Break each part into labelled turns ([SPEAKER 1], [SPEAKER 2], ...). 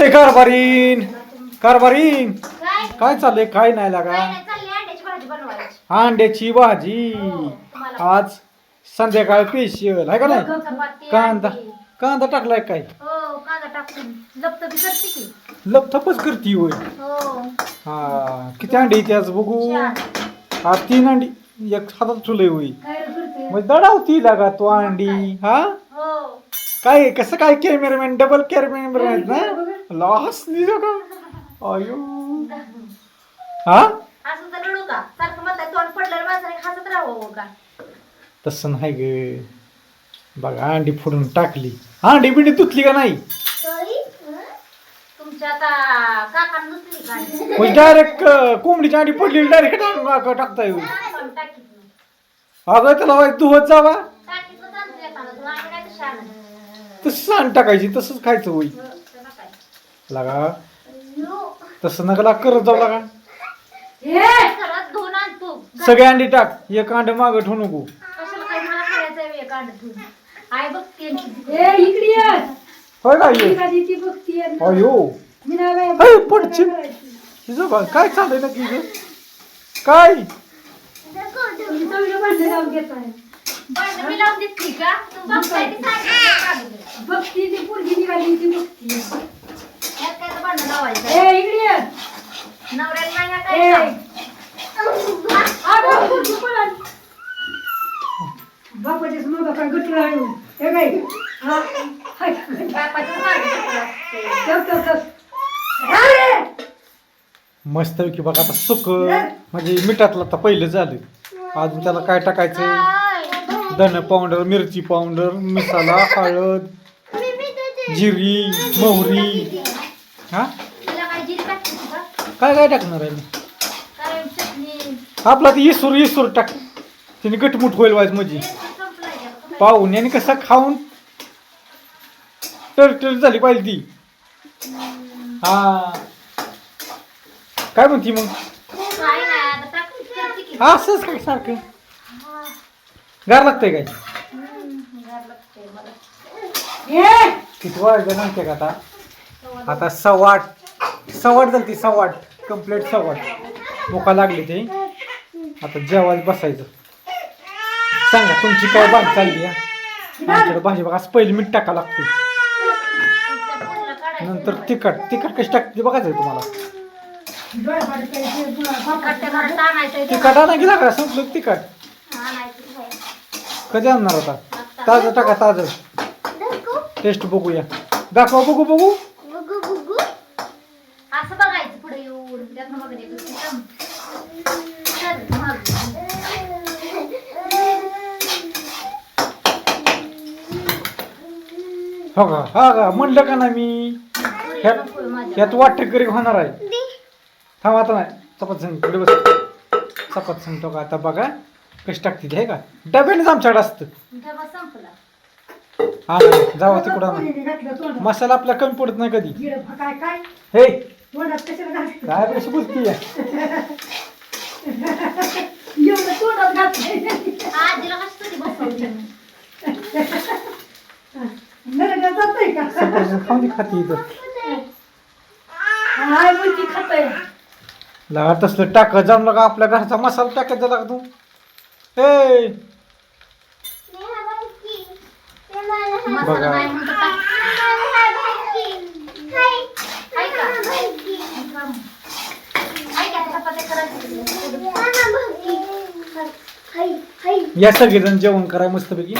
[SPEAKER 1] ए कारभारीन कारभारीन
[SPEAKER 2] काय
[SPEAKER 1] काय चाललंय? काय नाही लागा.
[SPEAKER 2] काय नाही चालली अंड्याची भाजी बनवायची.
[SPEAKER 1] अंड्याची भाजी
[SPEAKER 2] हो, तुम्हाला
[SPEAKER 1] आज संध्याकाळ स्पेशल आहे का नाही?
[SPEAKER 2] चपाती,
[SPEAKER 1] कांदा
[SPEAKER 2] अंडी.
[SPEAKER 1] कांदा टाकलाय काय?
[SPEAKER 2] हो कांदा टाकून लपत बी करते की.
[SPEAKER 1] लपथपच करती होय.
[SPEAKER 2] हो
[SPEAKER 1] हा किती अंडी येते आज बघू.
[SPEAKER 2] छान.
[SPEAKER 1] आज 3 अंडी एक हातात ठुलय होई.
[SPEAKER 2] काय रे करते?
[SPEAKER 1] मग दडावती लागा तो अंडी. हा
[SPEAKER 2] हो
[SPEAKER 1] काय कसं काय कॅमेरामॅन डबल कॅमेरामॅन आहेत ना लॉस दिलो का अयो हा
[SPEAKER 2] असं तर रडू का सारखं म्हणताय तोंड पडलं माणसाने खासत राहावं का.
[SPEAKER 1] तसं नाही ग. बघा अंडी फोडून टाकली. अंडी बिंडी तुटली का नाही?
[SPEAKER 2] तुमच्या आता काकांना नुसली का अंडी?
[SPEAKER 1] म्हणजे डायरेक्ट कोंबडीची अंडी पडली डायरेक्ट टाकताय होय.
[SPEAKER 2] पण टाकीत नाही.
[SPEAKER 1] अगं त्याला वाईट धुवत जावा.
[SPEAKER 2] टाकीतलं चालतं येताना तुला आम्ही नाही तर शहाणं.
[SPEAKER 1] तसंच अंडी टाकायची तसंच खायचं होई.
[SPEAKER 2] त्याला काय?
[SPEAKER 1] लागा तसं नका लाग करत जाऊ लागा.
[SPEAKER 2] घरात धुवून आणतो.
[SPEAKER 1] सगळे अंडी टाक. एक अंड मागं ठेवू नको.
[SPEAKER 2] कशाला काय मला खायचं आहे एक अंड धुवून. आई बघते
[SPEAKER 3] इकडे ये.
[SPEAKER 1] होय का ये
[SPEAKER 3] ती बघती
[SPEAKER 1] अयो अय पडचिन हिचं बघ काय चाललंय ना की काय
[SPEAKER 3] भांडे लावून घेत आहे.
[SPEAKER 2] भांडं मी लावून देते का? तू बघताय ते सारखं काढून दे.
[SPEAKER 3] बघती ती पोरगी निघाली ती बघती.
[SPEAKER 2] यात काय तर भांडं लावायचं.
[SPEAKER 3] इकडे ये.
[SPEAKER 2] नवऱ्याला नाही ना
[SPEAKER 3] ए.
[SPEAKER 2] काय काम.
[SPEAKER 3] अगं, पोरगी पळाली. बापाच्याच मग काय गटर आहे. हे काय हा हाय.
[SPEAKER 2] बापाचं मागं घेतलं असते.
[SPEAKER 3] ठेव. अरे
[SPEAKER 1] मस्त की बघा आता सुक म्हणजे मिठातलं आता पहिलं झालं. अजून त्याला काय टाकायचं?
[SPEAKER 2] काय?
[SPEAKER 1] धन पावडर मिरची पावडर मसाला हळद जिरी मोहरी हा
[SPEAKER 2] तिला काय जिरी टाकते का?
[SPEAKER 1] काय काय टाकणार आहे मी?
[SPEAKER 2] काय चटणी?
[SPEAKER 1] आपला ती इसूर टाक. तिने गटमुट होईल व्हायचं म्हणजे
[SPEAKER 2] संपलाय का?
[SPEAKER 1] पाहुण्याने कसं खाऊन टर झाली पाहिजे ती. हा काय म्हणती मग?
[SPEAKER 2] काय नाही आता टाकून करते की.
[SPEAKER 1] असंच काय सारखं गार लागतंय काय?
[SPEAKER 2] गार लागतंय मला.
[SPEAKER 3] ये.
[SPEAKER 1] किती वाजलं माहितीये का आता? आता 8:15 झाली ती 8:15 कम्प्लीट 8:15 भुका लागली ते. आता जेवायला बसायचं. सांगा तुमची काय बाग चालली आहे? आमच्याकडे भाजी बघा असं पहिली मीठ टाका लागते
[SPEAKER 2] त्या पोरीला काढायचं.
[SPEAKER 1] नंतर तिखट कशी टाकते बघायचं आहे तुम्हाला.
[SPEAKER 2] कट्ट्यावर टाणायचं ते.
[SPEAKER 1] तिखट आणा गेला का संपलं तिखट
[SPEAKER 2] आणायचं काय?
[SPEAKER 1] कधी आणणार होता? ताजं टाका ताजं टेस्ट बघूया. दाखवा बघू
[SPEAKER 2] असं बघायचं पुढे येऊन त्यातनं बघत येतो ते काम. चल मग.
[SPEAKER 1] हो का हा का म्हणलं का ना मी ह्यात वाटेकरी होणार आहे. थांब आता नाही चपात सांग पुढे बस. चपात सांगतो का आता बघा कशी टाकते ते आहे का डब्यानेच आमच्याकडे असतं.
[SPEAKER 2] तेव्हा संपला.
[SPEAKER 1] हा नाही जावा तिकडं मसाला आपला कमी पडत नाही कधी.
[SPEAKER 3] काय
[SPEAKER 1] हे
[SPEAKER 3] तोंडात कशाला घालते?
[SPEAKER 1] काय कशी बोलतीये?
[SPEAKER 3] एवढं तोंडात घालते.
[SPEAKER 2] आजीला कशी तुझी बसवली?
[SPEAKER 3] नरड्यात जातंय का?
[SPEAKER 1] सफरचंद खाऊन खाती इथं
[SPEAKER 3] हाय मुलगी खातंय.
[SPEAKER 1] लगा तसलं टाक जमलं का आपल्या घरचा मसाला टाकायचा लागा तू. हे
[SPEAKER 2] मसाला नाही म्हणतो काय? हाय का? हाय का? चपात्या करायच्या.
[SPEAKER 1] या सगळेजण जेवण कराय मस्तपैकी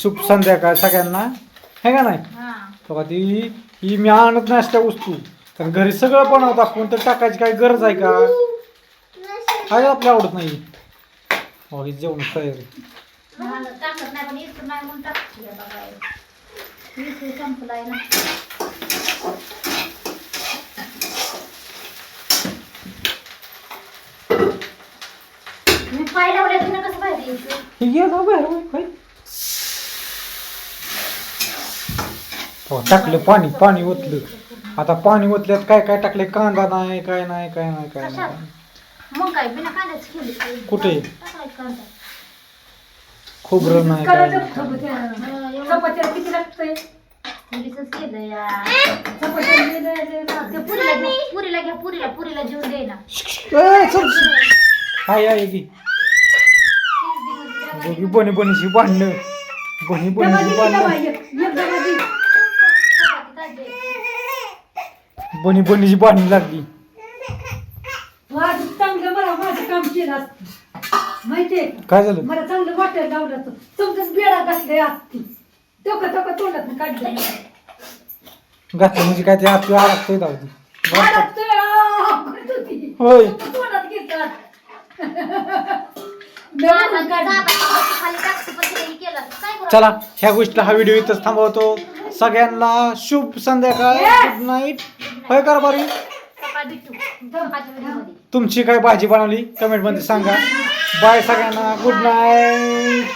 [SPEAKER 1] सूप संध्याकाळ सगळ्यांना है का नाही?
[SPEAKER 2] हा.
[SPEAKER 1] बघा ती ही मी आणत नाही त्या वस्तू कारण घरी सगळं बनवत आपण तर टाकायची काय गरज आहे का? काय आपल्या आवडत नाही. हो ही जेवण तयारी.
[SPEAKER 2] मला टाकत नाही पण इथं नाही म्हणून टाकते का बघायला. इथं संपलाय ना. मी पाय लावल्या तुला कसं बाहेर यायचं?
[SPEAKER 1] ही घे जाऊ बाहेर होय, होय. हो टाकलं पाणी ओतलं. आता पाणी ओतल्यात काय काय टाकले कांदा नाही काय नाही
[SPEAKER 2] कशात? मग काय बिना कांद्याच केली
[SPEAKER 1] कुठे?
[SPEAKER 2] टाकायचं कांदा.
[SPEAKER 1] खोबरं नाही काय
[SPEAKER 3] करायचं
[SPEAKER 1] नाही.
[SPEAKER 3] चपात्या.
[SPEAKER 2] एवढं
[SPEAKER 3] चपात्या किती लागतंय?
[SPEAKER 2] पोलिसच केलं या.
[SPEAKER 3] चपात्या
[SPEAKER 2] पुरीला घ्या पुरीला घ्या पुरीला जीव दे ना
[SPEAKER 1] काय आहे की दोघी बनी बनीची भांडणं बनी बनीची भांडणं बनी बनीची भांडणं लागली
[SPEAKER 3] माझं चांगलं मला माझं काम केलं असतं माहितीये का?
[SPEAKER 1] काय झालं
[SPEAKER 3] मला चांगलं वाटायला लावलं असतं तुमचं बेडा घातलंय आत्ती टोका तोंडात काढलं
[SPEAKER 1] घातलं म्हणजे काय ते आपली अडकतोय जाऊ दे.
[SPEAKER 3] होय
[SPEAKER 1] होय
[SPEAKER 3] तोंडात घेतात
[SPEAKER 2] खाली टाकते पण तिने केलं काय करू
[SPEAKER 1] चला ह्या गोष्टीला हा व्हिडिओ इथंच थांबवतो सगळ्यांना शुभ संध्याकाळ गुड नाईट होय करा बरी
[SPEAKER 2] सकाळ भेटू सकाळच्या व्हिडिओमध्ये
[SPEAKER 1] तुमची काय भाजी बनवली कमेंट मध्ये सांगा बाय सगळ्यांना गुड नाईट